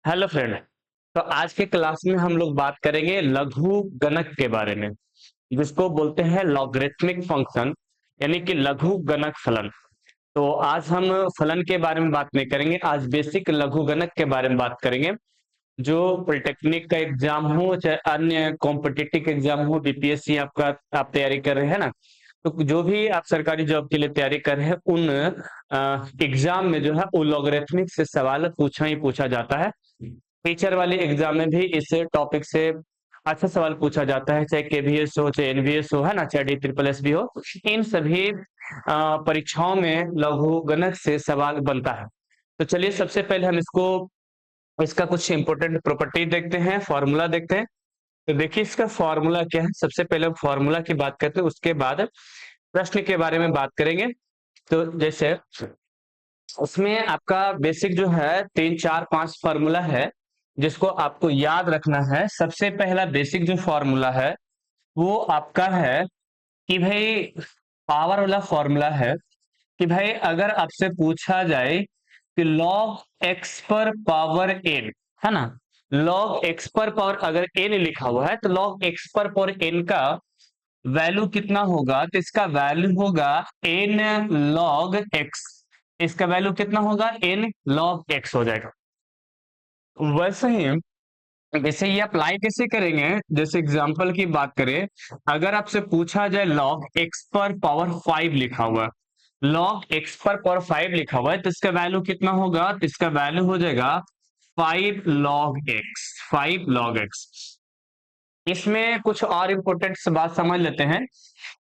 Hello friend. तो आज के क्लास में हम लोग बात करेंगे लघु गणक के बारे में, जिसको बोलते हैं लॉगरिथमिक फंक्शन, यानी कि लघु गणक फलन। तो आज हम फलन के बारे में बात नहीं करेंगे, आज बेसिक लघु गणक के बारे में बात करेंगे। जो पॉलिटेक्निक का एग्जाम हो चाहे अन्य कॉम्पिटिटिव एग्जाम हो, बीपीएससी आपका आप तैयारी कर रहे हैं ना, तो जो भी आप सरकारी जॉब के लिए तैयारी कर रहे हैं उन एग्जाम में जो है वो लॉगरिथमिक से सवाल पूछा ही पूछा जाता है। टीचर वाले एग्जाम में भी इस टॉपिक से अच्छा सवाल पूछा जाता है, चाहे केवीएस हो चाहे एनवीएस हो, है ना, चाहे डी ट्रिपल एस भी हो। इन सभी परीक्षाओं में लघु गणक से सवाल बनता है। तो चलिए सबसे पहले हम इसको इसका कुछ इंपॉर्टेंट प्रॉपर्टी देखते हैं, फॉर्मूला देखते हैं। तो देखिए इसका फॉर्मूला क्या है। सबसे पहले हम फॉर्मूला की बात करते हैं, उसके बाद प्रश्न के बारे में बात करेंगे। तो जैसे उसमें आपका बेसिक जो है 3 4 5 फॉर्मूला है, जिसको आपको याद रखना है। सबसे पहला बेसिक जो फॉर्मूला है वो आपका है कि भाई पावर वाला फॉर्मूला है कि भाई अगर आपसे पूछा जाए कि log x पर पावर n, है ना, log x पर पावर अगर n लिखा हुआ है तो log x पर पावर n का वैल्यू कितना होगा, तो इसका वैल्यू होगा n log x। इसका वैल्यू कितना होगा, n log x हो जाएगा। वैसे ही वैसे ये अप्लाई कैसे करेंगे, जैसे एग्जांपल की बात करें, अगर आपसे पूछा जाए log x पर पावर 5 लिखा हुआ है, log x पर पावर 5 लिखा हुआ है, तो इसका वैल्यू कितना होगा, तो इसका वैल्यू हो जाएगा 5 log x, 5 log x। इसमें कुछ और इम्पोर्टेंट बात समझ लेते हैं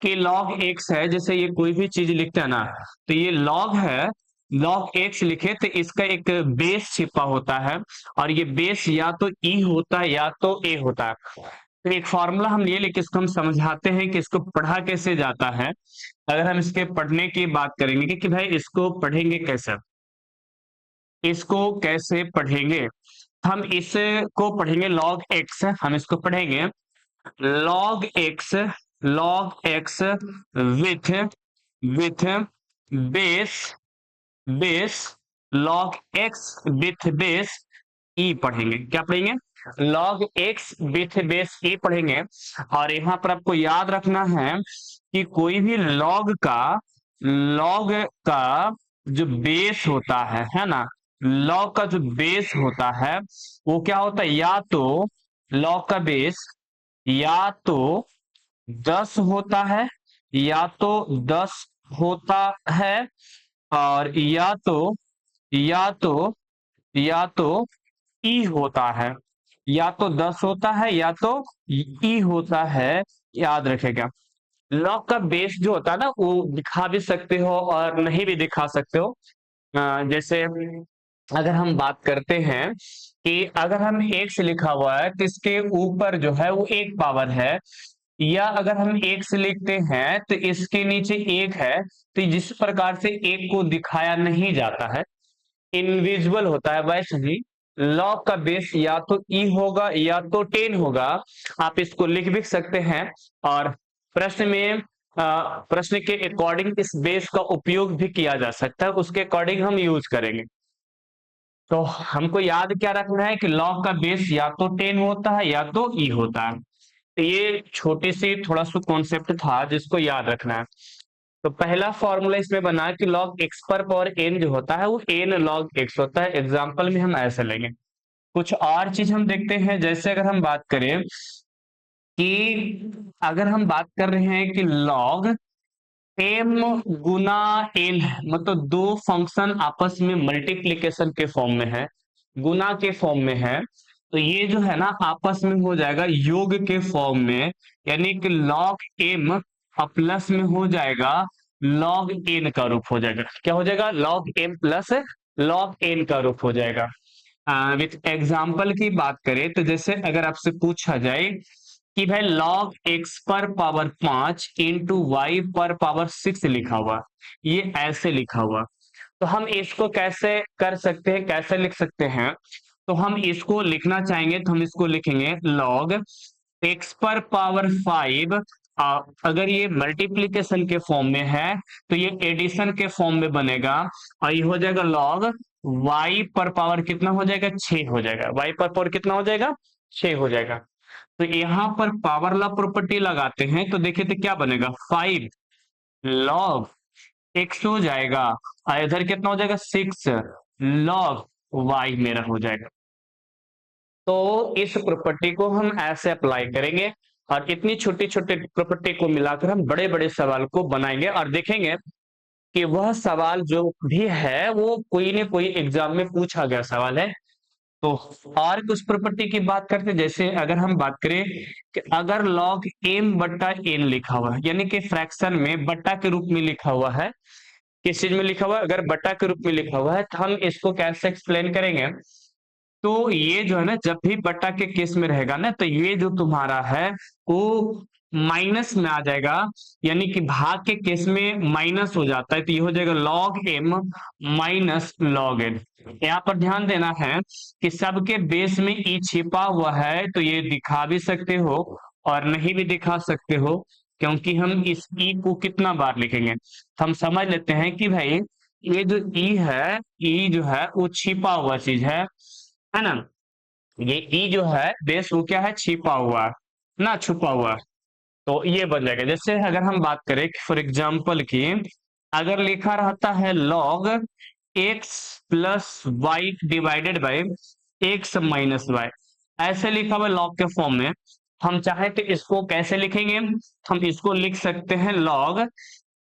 कि log x है, जैसे ये कोई भी चीज लिखते हैं ना, तो ये log है, log x लिखे तो इसका एक बेस छिपा होता है, और ये बेस या तो e होता है या तो a होता है। तो एक फॉर्मूला हम ये लेके इसको हम समझाते हैं कि इसको पढ़ा कैसे जाता है। अगर हम इसके पढ़ने की बात करेंगे कि भाई इसको पढ़ेंगे कैसे, इसको कैसे पढ़ेंगे, हम इसको पढ़ेंगे log x, हम इसको पढ़ेंगे log x, log x with base, base log x with base e पढ़ेंगे। क्या पढ़ेंगे, log x with base e पढ़ेंगे। और यहाँ पर आपको याद रखना है कि कोई भी log का जो बेस होता है ना, log का जो बेस होता है वो क्या होता है, या तो log का बेस या तो 10 होता है, या तो 10 होता है, और या तो ई होता है, या तो 10 होता है या तो ई होता है। याद रखेगा, लॉग का बेस जो होता है ना वो दिखा भी सकते हो और नहीं भी दिखा सकते हो। जैसे अगर हम बात करते हैं कि अगर हम एक से लिखा हुआ है तो इसके ऊपर जो है वो एक पावर है, या अगर हम एक से लिखते हैं तो इसके नीचे एक है, तो जिस प्रकार से एक को दिखाया नहीं जाता है, इनविजिबल होता है, वैसे ही लॉग का बेस या तो ई होगा या तो 10 होगा। आप इसको लिख भी सकते हैं, और प्रश्न में प्रश्न के अकॉर्डिंग इस बेस का उपयोग भी किया जा सकता है, उसके अकॉर्डिंग हम यूज करेंगे। तो हमको याद क्या रखना है कि लॉग का बेस या तो 10 होता है या तो ई होता है। तो ये छोटी सी थोड़ा सा कॉन्सेप्ट था जिसको याद रखना है। तो पहला फॉर्मूला इसमें बना कि log x पर पावर n जो होता है वो n log x होता है। एग्जाम्पल में हम ऐसे लेंगे। कुछ और चीज हम देखते हैं, जैसे अगर हम बात करें कि अगर हम बात कर रहे हैं कि log m गुना n है, मतलब दो फंक्शन आपस में मल्टीप्लीकेशन के फॉर्म में है, गुना के फॉर्म में है, तो ये जो है ना आपस में हो जाएगा योग के फॉर्म में, यानी कि log m प्लस में हो जाएगा log n का रूप हो जाएगा। क्या हो जाएगा, log m plus log n का रूप हो जाएगा। विथ एग्जाम्पल की बात करें तो जैसे अगर आपसे पूछा जाए कि भाई log x पर पावर 5 इंटू वाई पर पावर 6 लिखा हुआ, ये ऐसे लिखा हुआ, तो हम इसको कैसे कर सकते हैं, कैसे लिख सकते हैं। तो हम इसको लिखना चाहेंगे तो हम इसको लिखेंगे log x पर पावर 5। अगर ये मल्टीप्लीकेशन के फॉर्म में है तो ये एडिशन के फॉर्म में बनेगा, और ये हो जाएगा log y पर पावर कितना हो जाएगा, 6 हो जाएगा। y पर पावर कितना हो जाएगा, 6 हो जाएगा। तो यहाँ पर पावर लॉ प्रॉपर्टी लगाते हैं तो देखिए तो क्या बनेगा, 5 लॉग x हो जाएगा और इधर कितना हो जाएगा, 6 लॉग y मेरा हो जाएगा। तो इस प्रॉपर्टी को हम ऐसे अप्लाई करेंगे और इतनी छोटी छोटी प्रॉपर्टी को मिलाकर हम बड़े बड़े सवाल को बनाएंगे और देखेंगे कि वह सवाल जो भी है वो कोई न कोई एग्जाम में पूछा गया सवाल है। तो और कुछ प्रॉपर्टी की बात करते हैं, जैसे अगर हम बात करें कि अगर log m बट्टा n लिखा हुआ है, यानी कि फ्रैक्शन में बट्टा के रूप में लिखा हुआ है, किस चीज में लिखा हुआ है, अगर बट्टा के रूप में लिखा हुआ है तो हम इसको कैसे एक्सप्लेन करेंगे। तो ये जो है ना, जब भी बट्टा के केस में रहेगा ना, तो ये जो तुम्हारा है वो माइनस में आ जाएगा, यानी कि भाग के केस में माइनस हो जाता है, तो ये हो जाएगा log m minus log n। यहाँ पर ध्यान देना है कि सबके बेस में ई छिपा हुआ है, तो ये दिखा भी सकते हो और नहीं भी दिखा सकते हो, क्योंकि हम इस ई को कितना बार लिखेंगे। तो हम समझ लेते हैं कि भाई ये जो ई है, ई जो है वो छिपा हुआ चीज है ना। ये ई जो है बेस वो क्या है, छिपा हुआ ना, छुपा हुआ। तो ये बन जाएगा, जैसे अगर हम बात करें फॉर एग्जाम्पल की, अगर लिखा रहता है log x plus y divided by x minus y, ऐसे लिखा हुआ log के फॉर्म में, हम चाहे तो इसको कैसे लिखेंगे, हम इसको लिख सकते हैं log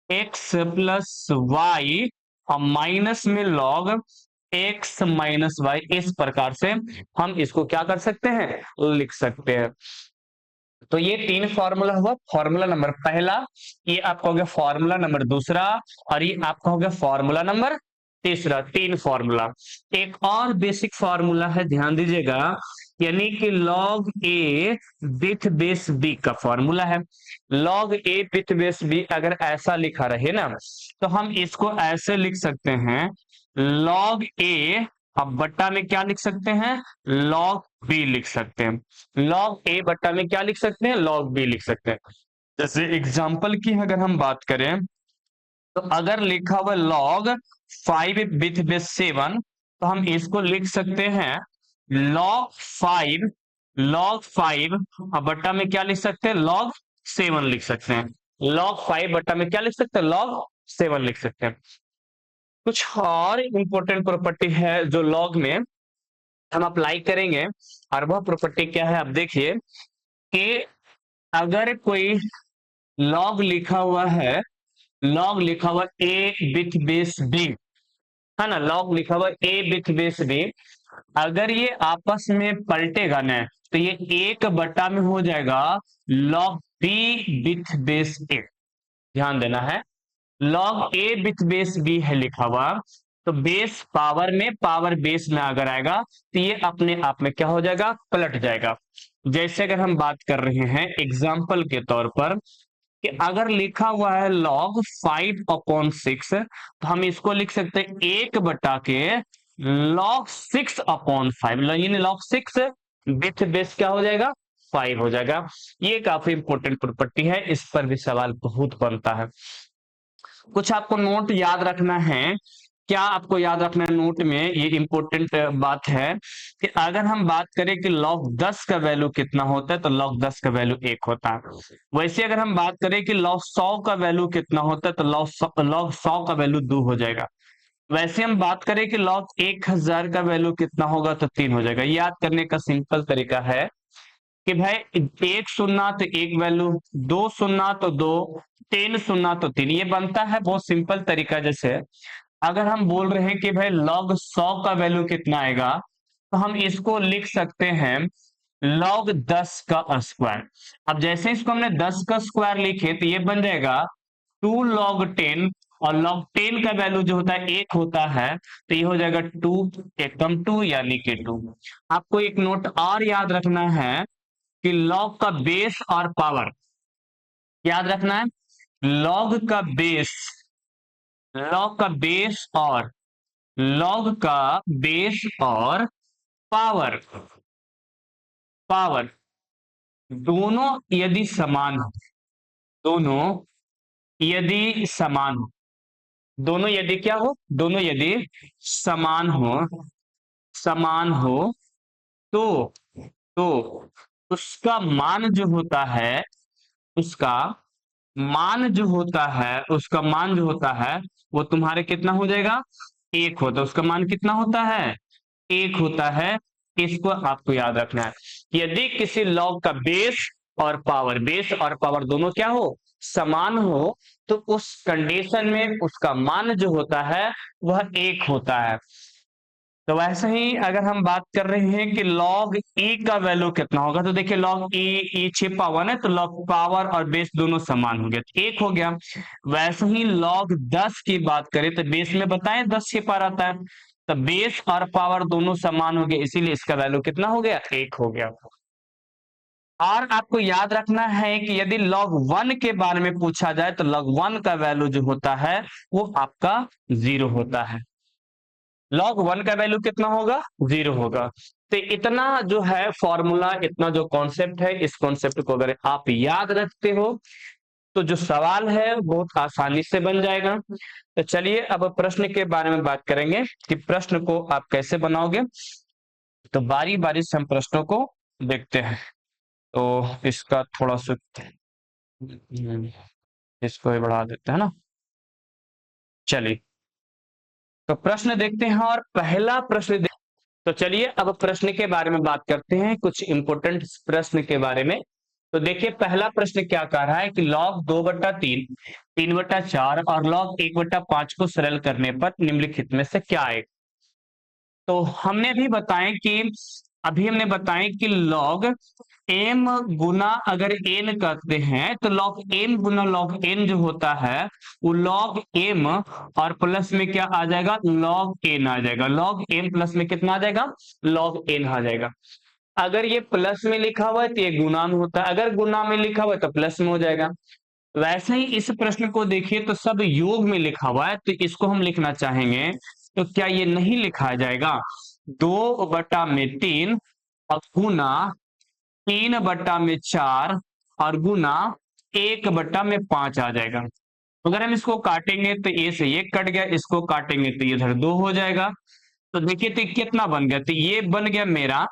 x प्लस वाई और माइनस में log x माइनस वाई, इस प्रकार से हम इसको क्या कर सकते हैं, लिख सकते हैं। तो ये 3 फॉर्मूला हुआ, फॉर्मूला नंबर पहला, ये आपका हो गया फॉर्मूला नंबर दूसरा, और ये आपका हो गया फॉर्मूला नंबर तीसरा। 3 फॉर्मूला। एक और बेसिक फॉर्मूला है, ध्यान दीजिएगा, यानी कि log a with base b का फॉर्मूला है। log a with base b अगर ऐसा लिखा रहे ना, तो हम इसको ऐसे लिख सकते हैं, log a, अब बट्टा में क्या लिख सकते हैं, log b लिख सकते हैं। log a बट्टा में क्या लिख सकते हैं, log b लिख सकते हैं। जैसे एग्जांपल की अगर हम बात करें, तो अगर लिखा हुआ log 5 विथ बेस 7, तो हम इसको लिख सकते हैं log 5 अब बट्टा में क्या लिख सकते हैं, log 7 लिख सकते हैं। log 5 बट्टा में क्या लिख सकते हैं, log 7 लिख सकते हैं। कुछ और इंपॉर्टेंट प्रॉपर्टी है जो log में हम अप्लाई करेंगे, और वह प्रॉपर्टी क्या है, आप देखिए कि अगर कोई log लिखा हुआ है, log लिखा हुआ a विथ बेस b, है ना, log लिखा हुआ a विथ बेस b, अगर ये आपस में पलटेगा ना, तो ये 1 बटा में हो जाएगा log b with base a। ध्यान देना है, log a with base b है लिखा हुआ, तो बेस पावर में, पावर बेस में अगर आएगा तो ये अपने आप में क्या हो जाएगा, पलट जाएगा। जैसे अगर हम बात कर रहे हैं एग्जाम्पल के तौर पर, कि अगर लिखा हुआ है log 5/6, तो हम इसको लिख सकते हैं 1 बटा के log 6/5, यानी log 6 विथ बेस क्या हो जाएगा, 5 हो जाएगा। ये काफी इंपॉर्टेंट प्रॉपर्टी है, इस पर भी सवाल बहुत बनता है। कुछ आपको नोट याद रखना है, क्या आपको याद रखना है नोट में, ये इंपॉर्टेंट बात है कि अगर हम बात करें कि log 10 का वैल्यू कितना होता है, तो log 10 का वैल्यू 1 होता है। वैसे अगर हम बात करें कि log 100 का वैल्यू कितना होता है, तो log 100 का वैल्यू 2 हो जाएगा। वैसे हम बात करें कि log 1000 का वैल्यू कितना होगा, तो 3 हो जाएगा। याद करने का सिंपल तरीका है कि भाई 1 सुनना तो 1 वैल्यू, 2 सुनना तो 2, 3 सुनना तो 3, ये बनता है बहुत सिंपल तरीका। जैसे अगर हम बोल रहे हैं कि भाई log 100 का वैल्यू कितना आएगा, तो हम इसको लिख सकते हैं log 10 का स्क्वायर। अब जैसे इसको हमने 10 का स्क्वायर लिखे, तो ये बन जाएगा 2 log 10, और log 10 का वैल्यू जो होता है 1 होता है, तो ये हो जाएगा 2 एकम 2, यानी कि 2। आपको एक नोट और याद रखना है कि log का बेस और पावर याद रखना है। log का बेस, log का बेस और log का बेस और पावर, पावर दोनों यदि समान हो, दोनों यदि समान हो, दोनों यदि क्या हो, दोनों यदि समान हो, समान हो तो तो उसका मान जो होता है, उसका मान जो होता है, उसका मान जो होता है वो तुम्हारे कितना हो जाएगा, एक होता है। उसका मान कितना होता है, एक होता है। इसको आपको याद रखना है। यदि किसी लॉग का बेस और पावर दोनों क्या हो, समान हो, तो उस कंडीशन में उसका मान जो होता है वह एक होता है। तो वैसे ही अगर हम बात कर रहे हैं कि लॉग ई का वैल्यू कितना होगा, तो देखिए लॉग ई छिपा हुआ ना, तो लॉग पावर और बेस दोनों समान हो गए, तो एक हो गया। वैसे ही लॉग 10 की बात करें तो बेस में बताएं 10 छिपा रहता है, तो बेस और पावर दोनों समान हो गए, इसीलिए इसका वैल्यू कितना हो गया, एक हो गया। और आपको याद रखना है कि यदि log 1 के बारे में पूछा जाए तो log 1 का वैल्यू जो होता है वो आपका 0 होता है। log 1 का वैल्यू कितना होगा, 0 होगा। तो इतना जो है फॉर्मूला, इतना जो कॉन्सेप्ट है, इस कॉन्सेप्ट को अगर आप याद रखते हो तो जो सवाल है बहुत आसानी से बन जाएगा। तो चलिए अब प्रश्न के बारे में बात करेंगे कि प्रश्न को आप कैसे बनाओगे। तो बारी बारी से हम प्रश्नों को देखते हैं। तो इसका थोड़ा सा इसको भी बढ़ा देते हैं ना। चलिए तो प्रश्न देखते हैं, और पहला प्रश्न तो चलिए अब प्रश्न के बारे में बात करते हैं, कुछ इंपोर्टेंट प्रश्न के बारे में। तो देखिए पहला प्रश्न क्या कह रहा है कि लॉग 2/3, 3/4 और लॉग 1/5 को सरल करने पर निम्नलिखित में से क्या आएगा। तो अभी हमने बताया कि लॉग एम गुना अगर एन करते हैं तो लॉग एम गुना लॉग एन जो होता है वो लॉग एम और प्लस में क्या आ जाएगा, लॉग एन आ जाएगा। लॉग एम प्लस में कितना आ जाएगा, लॉग एन आ जाएगा। अगर ये प्लस में लिखा हुआ है तो ये गुना में होता है, अगर गुना में लिखा हुआ है तो प्लस में हो जाएगा। वैसे ही इस प्रश्न को देखिए तो सब योग में लिखा हुआ है, तो इसको हम लिखना चाहेंगे तो क्या ये नहीं लिखा जाएगा, 2/3 और गुना 3/4 और गुना 1/5 आ जाएगा। अगर हम इसको काटेंगे तो ए से ये कट गया, इसको काटेंगे तो ये इधर 2 हो जाएगा। तो देखिए तो कितना बन गया, तो ये बन गया मेरा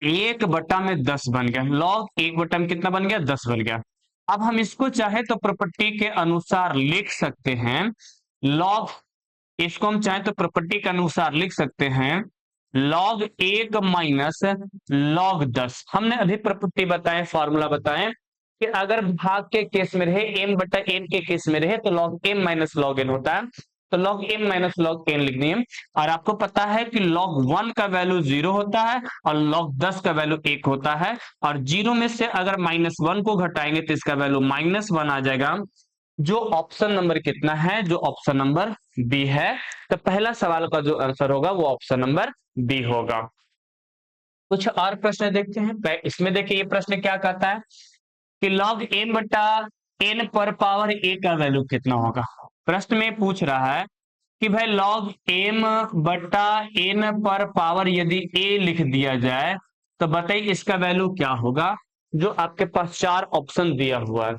1/10 बन गया। लॉग 1/में कितना बन गया, 10 बन गया। अब हम इसको चाहे तो प्रॉपर्टी के अनुसार लिख सकते हैं। लॉग इसको हम चाहे तो प्रॉपर्टी के अनुसार लिख सकते हैं, log 1 माइनस log 10। हमने अभी प्रॉपर्टी बताए, फॉर्मूला बताए कि अगर भाग के केस में रहे, m/n के केस में रहे तो log m minus log n होता है, तो log m minus log n लिख दिए। और आपको पता है कि log 1 का वैल्यू 0 होता है और log 10 का वैल्यू 1 होता है, और 0 में से अगर -1 को घटाएंगे तो इसका वैल्यू -1 आ जाएगा। जो ऑप्शन नंबर कितना है, जो ऑप्शन नंबर बी है। तो पहला सवाल का जो आंसर होगा वो ऑप्शन नंबर बी होगा। कुछ और प्रश्न देखते हैं। इसमें देखिए ये प्रश्न क्या कहता है कि log m/n पर पावर a का वैल्यू कितना होगा। प्रश्न में पूछ रहा है कि भाई log m/n पर पावर यदि a लिख दिया जाए तो बताइए इसका वैल्यू क्या होगा। जो आपके पास 4 ऑप्शन दिया हुआ है,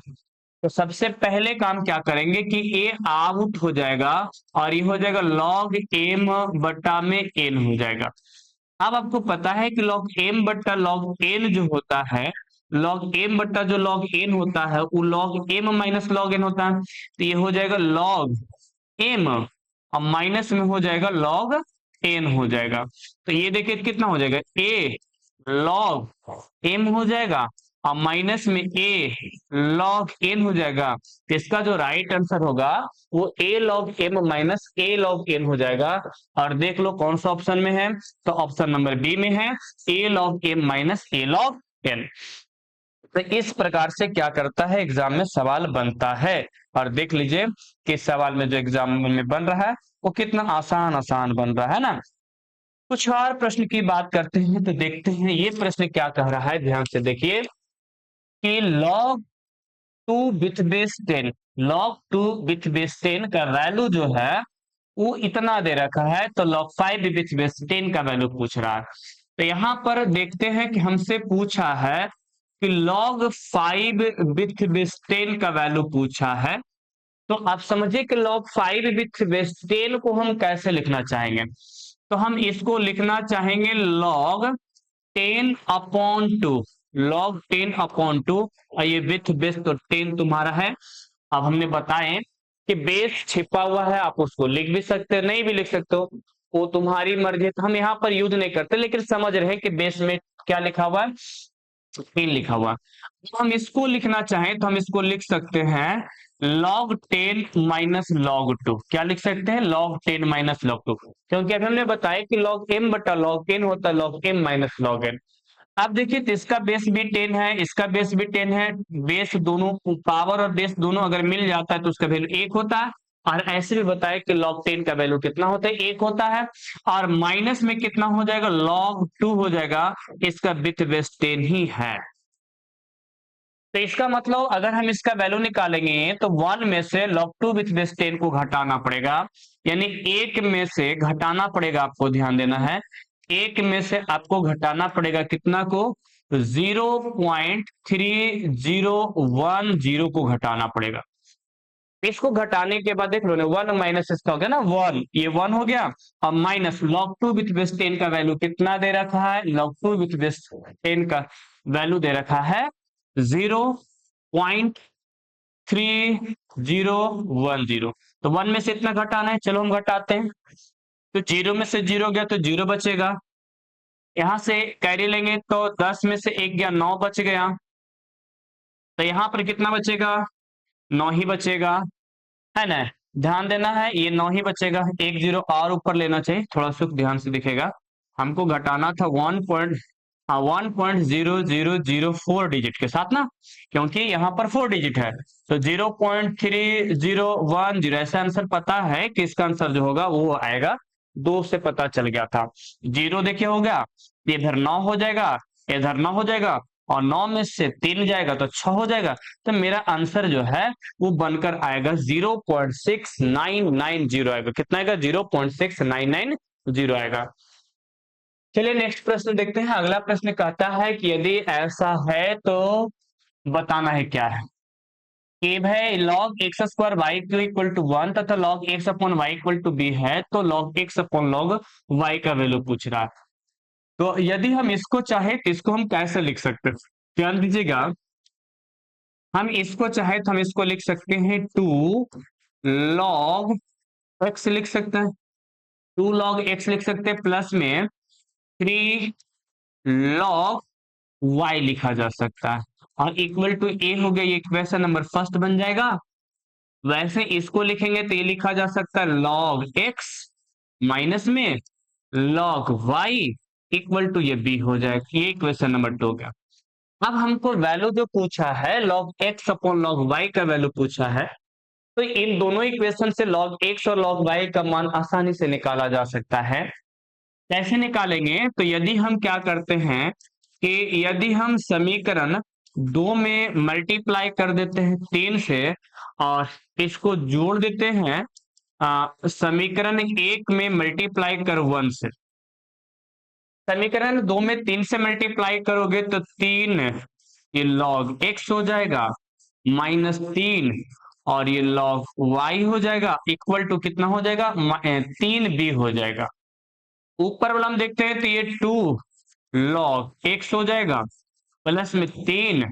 तो सबसे पहले काम क्या करेंगे कि ए आउट हो जाएगा और ये हो जाएगा log m/n हो जाएगा। अब आपको पता है कि log m/log n जो होता है, log m/ जो log n होता है वो log m minus log n होता है, तो ये हो जाएगा log m और माइनस में हो जाएगा log n हो जाएगा। तो ये देखिए कितना हो जाएगा, a log m हो जाएगा और माइनस में a log n हो जाएगा। तो इसका जो राइट आंसर होगा वो a log m minus a log n हो जाएगा। और देख लो कौन सा ऑप्शन में है, तो ऑप्शन नंबर बी में है, a log m minus a log n। तो इस प्रकार से क्या करता है, एग्जाम में सवाल बनता है। और देख लीजिए कि सवाल में जो एग्जाम में बन रहा है वो कितना आसान आसान बन रहा है ना। कुछ और प्रश्न की बात करते हैं, तो देखते हैं ये प्रश्न क्या कह रहा है, ध्यान से देखिए कि log 2 with base 10, log 2 with base 10 का वैल्यू जो है वो इतना दे रखा है, तो log 5 विथ बेस 10 का वैल्यू पूछ रहा है। तो यहां पर देखते हैं कि हमसे पूछा है कि log 5 विथ बेस 10 का वैल्यू पूछा है, तो आप समझिए कि log 5 विथ बेस 10 को हम कैसे लिखना चाहेंगे। तो हम इसको लिखना चाहेंगे log 10 अपॉन 2, log 10 अपॉन 2, और ये विथ बेस तो 10 तुम्हारा है। अब हमने बताएं कि बेस छिपा हुआ है, आप उसको लिख भी सकते हो, नहीं भी लिख सकते हो, वो तुम्हारी मर्जी है। तो हम यहाँ पर यूज नहीं करते, लेकिन समझ रहे हैं कि बेस में क्या लिखा हुआ है, 10 लिखा हुआ है। तो हम इसको लिखना चाहें तो हम इसको लिख सकते हैं log 10 माइनस log 2। क्या लिख सकते हैं? log 10 माइनस log 2, क्योंकि अभी हमने बताया कि log m बटा log n होता है log m minus log n। अब देखिए, तो इसका बेस भी 10 है, इसका बेस भी 10 है। बेस दोनों, पावर और बेस दोनों अगर मिल जाता है तो उसका वैल्यू 1 होता है। और ऐसे भी बताया कि log 10 का वैल्यू कितना होता है? 1 होता है। और माइनस में कितना हो जाएगा? log 2 हो जाएगा। इसका विथ बेस 10 ही है। तो इसका मतलब अगर हम इसका वैल्यू निकालेंगे तो 1 में से log 2 विथ बेस 10 को घटाना पड़ेगा, यानी 1 में से घटाना पड़ेगा, आपको ध्यान देना है। 1 में से आपको घटाना पड़ेगा कितना को? 0.3010 को घटाना पड़ेगा। इसको घटाने के बाद देख लो ना, 1 माइनस इसका हो गया ना 1, ये 1 हो गया। और माइनस log 2 विथ बेस 10 का वैल्यू कितना दे रखा है? log 2 विथ बेस 10 का वैल्यू दे रखा है 0.3010। तो 1 में से इतना घटाना है, चलो हम घटाते हैं। तो 0 में से 0 गया तो 0 बचेगा। यहां से कैरी लेंगे तो 10 में से 1 गया, 9 बच गया। तो यहां पर कितना बचेगा? 9 ही बचेगा, है ना। ध्यान देना है, ये 9 ही बचेगा। एक जीरो और ऊपर लेना चाहिए, थोड़ा सा ध्यान से दिखेगा। हमको घटाना था 1.0004 डिजिट के साथ ना, क्योंकि यहाँ पर 4 डिजिट है। तो 0.3010, ऐसा आंसर पता है कि इसका आंसर जो होगा वो आएगा 2 से, पता चल गया था। 0 देखिए हो गया, इधर 9 हो जाएगा, इधर 9 हो जाएगा, और 9 में से 3 जाएगा तो 6 हो जाएगा। तो मेरा आंसर जो है वो बनकर आएगा 0.6990 आएगा। कितना आएगा? 0.6990 आएगा। चलिए नेक्स्ट प्रश्न देखते हैं। अगला प्रश्न कहता है कि यदि ऐसा है तो बताना है क्या है। कि भाई log x square y to equal to 1 तथा log x upon y equal to b है, तो log x अपॉन log y का वैल्यू पूछ रहा है। तो यदि हम इसको चाहे तो इसको हम कैसे लिख सकते हैं? ध्यान दीजिएगा, हम इसको चाहे तो हम इसको लिख सकते हैं 2 log x लिख सकते हैं, 2 log x लिख सकते हैं, प्लस में 3 log y लिखा जा सकता है। और इक्वल टू a हो गया, ये इक्वेशन नंबर फर्स्ट बन जाएगा। वैसे इसको लिखेंगे तो ये लिखा जा सकता है log x माइनस में log y इक्वल टू ये b हो जाएगा। ये इक्वेशन नंबर 2 हो गया। अब हमको वैल्यू जो पूछा है log x अपॉन log y का वैल्यू पूछा है, तो इन दोनों इक्वेशन से log x और log y का मान आसानी से निकाला जा सकता है। कैसे निकालेंगे? तो यदि हम क्या करते हैं कि यदि हम समीकरण 2 में मल्टीप्लाई कर देते हैं 3 से, और इसको जोड़ देते हैं समीकरण 1 में मल्टीप्लाई कर 1 से। समीकरण 2 में 3 से मल्टीप्लाई करोगे तो 3 ये log x हो जाएगा, माइनस 3 और ये log y हो जाएगा, इक्वल टू कितना हो जाएगा? 3b हो जाएगा। ऊपर वाला हम देखते हैं तो ये 2 log x हो जाएगा, प्लस में 3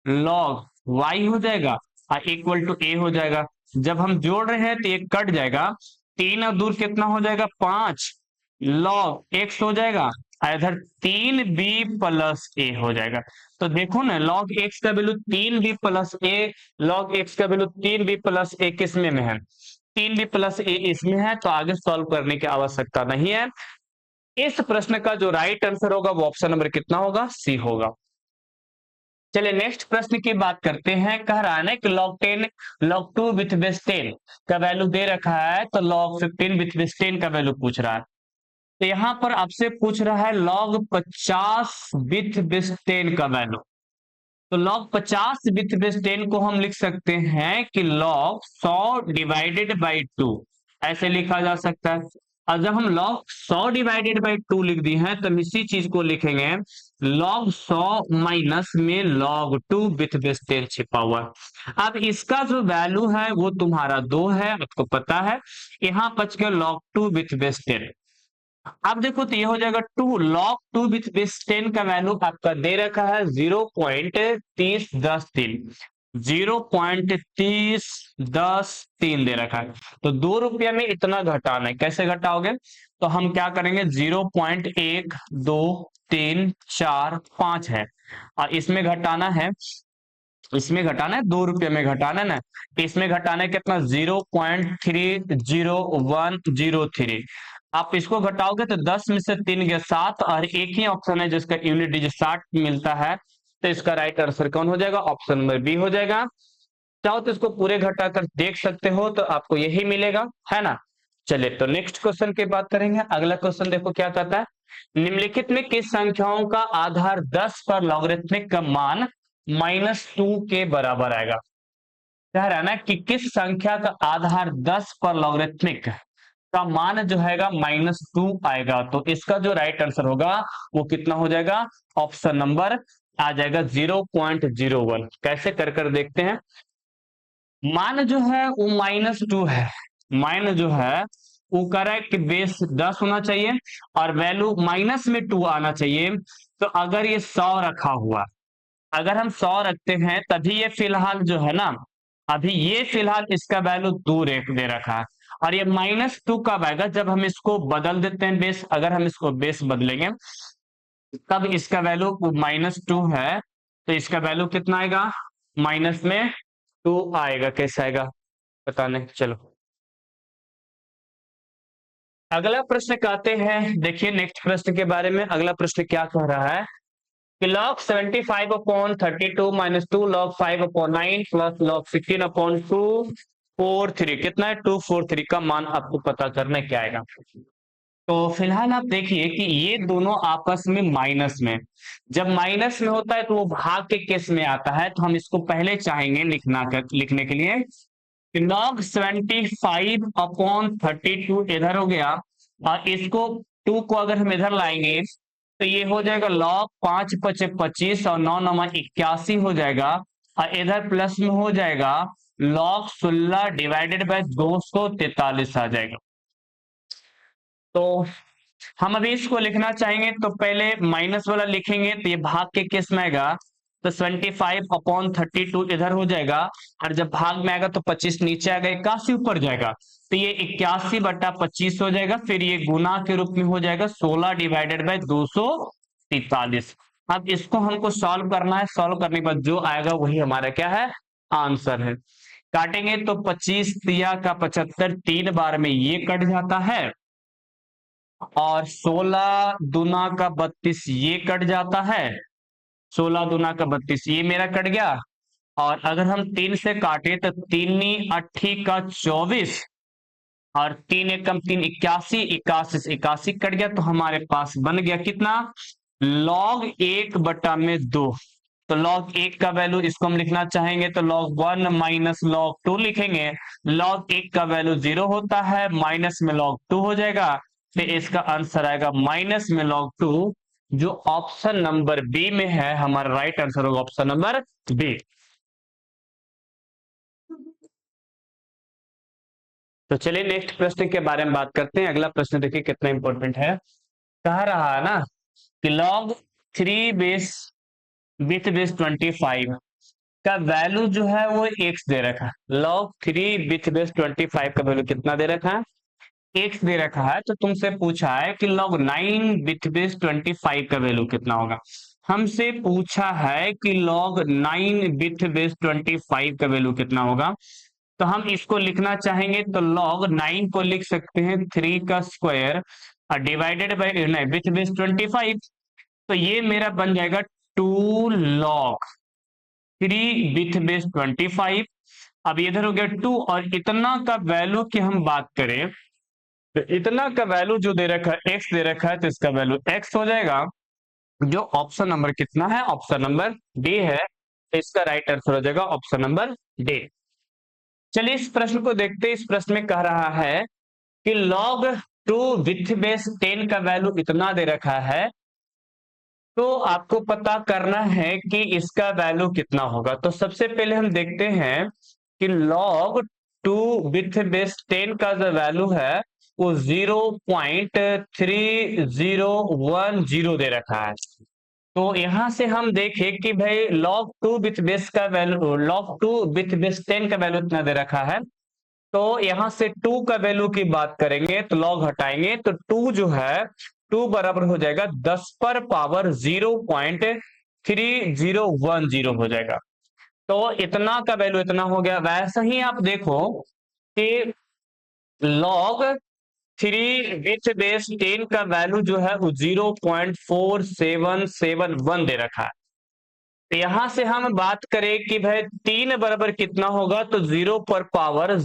log y हो जाएगा, और इक्वल टू a हो जाएगा। जब हम जोड़ रहे हैं तो ये कट जाएगा, 3 और दूर कितना हो जाएगा? 5 log x हो जाएगा, और इधर 3b प्लस a हो जाएगा। तो देखो ना, log x का value 3b plus a, log x का वैल्यू 3b प्लस a किसमें में है? 3b प्लस a इसमें है, तो आगे सॉल्व करने की आवश्यकता नहीं है। इस प्रश्न का जो राइट आंसर होगा वो ऑप्शन नंबर कितना होगा? सी होगा। चलिए नेक्स्ट प्रश्न की बात करते हैं। कह रहा है ना कि log 10 log 2 विथ बेस 10 का वैल्यू दे रखा है, तो log 15 विथ बेस 10 का वैल्यू पूछ रहा है। तो यहां पर आपसे पूछ रहा है log 50 विथ बेस 10 का वैल्यू। तो log 50 विथ बेस 10 को हम लिख सकते हैं कि log 100 डिवाइडेड बाई 2, ऐसे लिखा जा सकता है। और जब हम log 100 डिवाइडेड बाई 2 लिख दी है तो हम इसी चीज को लिखेंगे log 100 माइनस में log 2 विथ बेस 10 छिपा हुआ। अब इसका जो वैल्यू है वो तुम्हारा 2 है, आपको पता है। यहाँ बच गया log 2 विथ बेस 10। अब देखो तो ये हो जाएगा 2 log 2 विथ बेस 10 का वैल्यू आपका दे रखा है 0.3010 0.3010 दे रखा है। तो 2 रुपया में इतना घटाना है, कैसे घटाओगे? तो हम क्या करेंगे, 0.1 2 3 4 5 है और इसमें घटाना है, 2 रुपये में घटाना है ना। इसमें घटाना है कितना, 0.30103। आप इसको घटाओगे तो 10 में से 3 गया 7 और एक ही ऑप्शन है जिसका यूनिट डिजिट 60 मिलता है। तो इसका राइट आंसर कौन हो जाएगा? ऑप्शन नंबर बी हो जाएगा। चाहो तो इसको पूरे घटाकर देख सकते हो तो आपको यही मिलेगा, है ना। चलिए तो नेक्स्ट क्वेश्चन की बात करेंगे। अगला क्वेश्चन देखो क्या कहता है, निम्नलिखित में किस संख्याओं का आधार 10 पर लॉगरिथमिक का मान -2 के बराबर आएगा? कह रहा है ना कि किस संख्या का आधार 10 पर लॉगरिथमिक का मान जो हैगा -2 आएगा। तो इसका जो राइट आंसर होगा वो कितना हो जाएगा? ऑप्शन नंबर आ जाएगा 0.01। कैसे कर कर देखते हैं। मान जो है वो -2 है, मान जो है वो कह रहा है कि बेस 10 होना चाहिए और वैल्यू माइनस में 2 आना चाहिए। तो अगर ये 100 रखा हुआ, अगर हम 100 रखते हैं तभी ये फिलहाल जो है ना, अभी ये फिलहाल इसका वैल्यू 2 दे रखा है और ये -2 कब आएगा? जब हम इसको बदल देते हैं बेस। अगर हम इसको बेस बदलेंगे तब इसका वैल्यू -2 है तो इसका वैल्यू कितना आएगा? माइनस में 2 आएगा। कैसे आएगा पता नहीं। चलो अगला प्रश्न कहते हैं, देखिए नेक्स्ट प्रश्न के बारे में। अगला प्रश्न क्या कह रहा है कि log 75 upon 32 minus 2 log 5 upon 9 plus log 16 upon 243 कितना है? 243 का मान आपको पता करना है, क्या आएगा? तो फिलहाल आप देखिए कि ये दोनों आपस में माइनस में, जब माइनस में होता है तो वो भाग के केस में आता है। तो हम इसको पहले चाहेंगे लिखने के लिए log 75 अपॉन 32 इधर हो गया और इसको 2 को अगर हम इधर लाएंगे तो ये हो जाएगा log 5 पचे 25 और 9 नमा 81 हो जाएगा और इधर प्लस में हो जाएगा log 16 डिवाइडेड बाय 243 आ जाएगा। तो हम अभी इसको लिखना चाहेंगे तो पहले माइनस वाला लिखेंगे तो ये भाग के केस में आएगा। तो 75 अपॉन 32 इधर हो जाएगा और जब भाग में आएगा तो 25 नीचे आएगा, 81 ऊपर जाएगा तो ये 81/25 हो जाएगा। फिर ये गुना के रूप में हो जाएगा 16 डिवाइडेड बाय 243। अब इसको हमको सॉल्व करना है। सॉल्व करने के बाद जो आएगा वही हमारा क्या है? आंसर है। काटेंगे तो 25 तिया का 75, 3 बार में ये कट जाता है और 16 दूना का 32 ये कट जाता है। 16 दूना का 32 ये मेरा कट गया और अगर हम 3 से काटे तो 3 8 का 24 और 3 एकम 3 81, 81 कट गया। तो हमारे पास बन गया कितना? log 1/2। तो log 1 का वैल्यू इसको हम लिखना चाहेंगे तो log 1 माइनस log 2 लिखेंगे। log 1 का वैल्यू 0 होता है, माइनस में log 2 हो जाएगा। फिर इसका आंसर आएगा माइनस में log 2, जो ऑप्शन नंबर बी में है। हमारा राइट आंसर होगा ऑप्शन नंबर बी। तो चलिए नेक्स्ट प्रश्न के बारे में बात करते हैं। अगला प्रश्न देखिए कितना इंपॉर्टेंट है। कह रहा है ना कि log 3 बेस विथ बेस 25 का वैल्यू जो है वो x दे रखा है। log 3 विथ बेस 25 का वैल्यू कितना दे रखा है? x दे रखा है। तो तुमसे पूछा है कि log 9 विथ बेस 25 का वैल्यू कितना होगा। हमसे पूछा है कि log 9 विथ बेस 25 का वैल्यू कितना होगा। तो हम इसको लिखना चाहेंगे तो log 9 को लिख सकते हैं 3 का स्क्वायर और डिवाइडेड बाई विथ बेस 25। तो ये मेरा बन जाएगा 2 log 3 विथ बेस 25। अब इधर हो गया 2 और इतना का वैल्यू की हम बात करें तो इतना का वैल्यू जो दे रखा है x दे रखा है तो इसका वैल्यू x हो जाएगा, जो ऑप्शन नंबर कितना है? ऑप्शन नंबर डी है। तो इसका राइट आंसर हो जाएगा ऑप्शन नंबर डी। चलिए इस प्रश्न को देखते हैं। इस प्रश्न में कह रहा है कि log टू विथ बेस 10 का वैल्यू इतना दे रखा है, तो आपको पता करना है कि इसका वैल्यू कितना होगा। तो सबसे पहले हम देखते हैं कि log 2 विथ बेस 10 का जो वैल्यू है वो 0.3010 दे रखा है। तो यहां से हम देखें कि भाई log 2 विथ बेस का वैल्यू, log 2 विथ बेस 10 का वैल्यू इतना दे रखा है। तो यहां से 2 का वैल्यू की बात करेंगे तो log हटाएंगे तो 2 जो है 2 बराबर हो जाएगा 10 पर पावर 0.3010 हो जाएगा। तो इतना का वैल्यू इतना हो गया। वैसा ही आप देखो कि log 3 विथ बेस 10 का वैल्यू जो है वो 0.4771 दे रखा है। तो यहां से हम बात करें कि भाई 3 बराबर कितना होगा, तो 0 पर पावर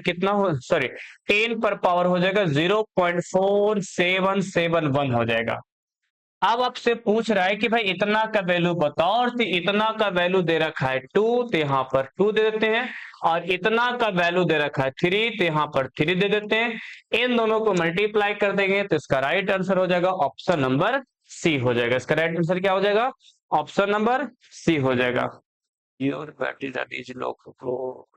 कितना हो, सॉरी 10 पर पावर हो जाएगा 0.4771 हो जाएगा। अब आपसे पूछ रहा है कि भाई इतना का वैल्यू बताओ, और तो इतना का वैल्यू दे रखा है 2, तो यहाँ पर 2 दे देते हैं, और इतना का वैल्यू दे रखा है 3, तो यहाँ पर 3 दे देते हैं। इन दोनों को मल्टीप्लाई कर देंगे तो इसका राइट आंसर हो जाएगा ऑप्शन नंबर सी हो जाएगा। इसका राइट आंसर क्या हो जाएगा? ऑप्शन नंबर सी हो जाएगा। Your battery that is lock approach.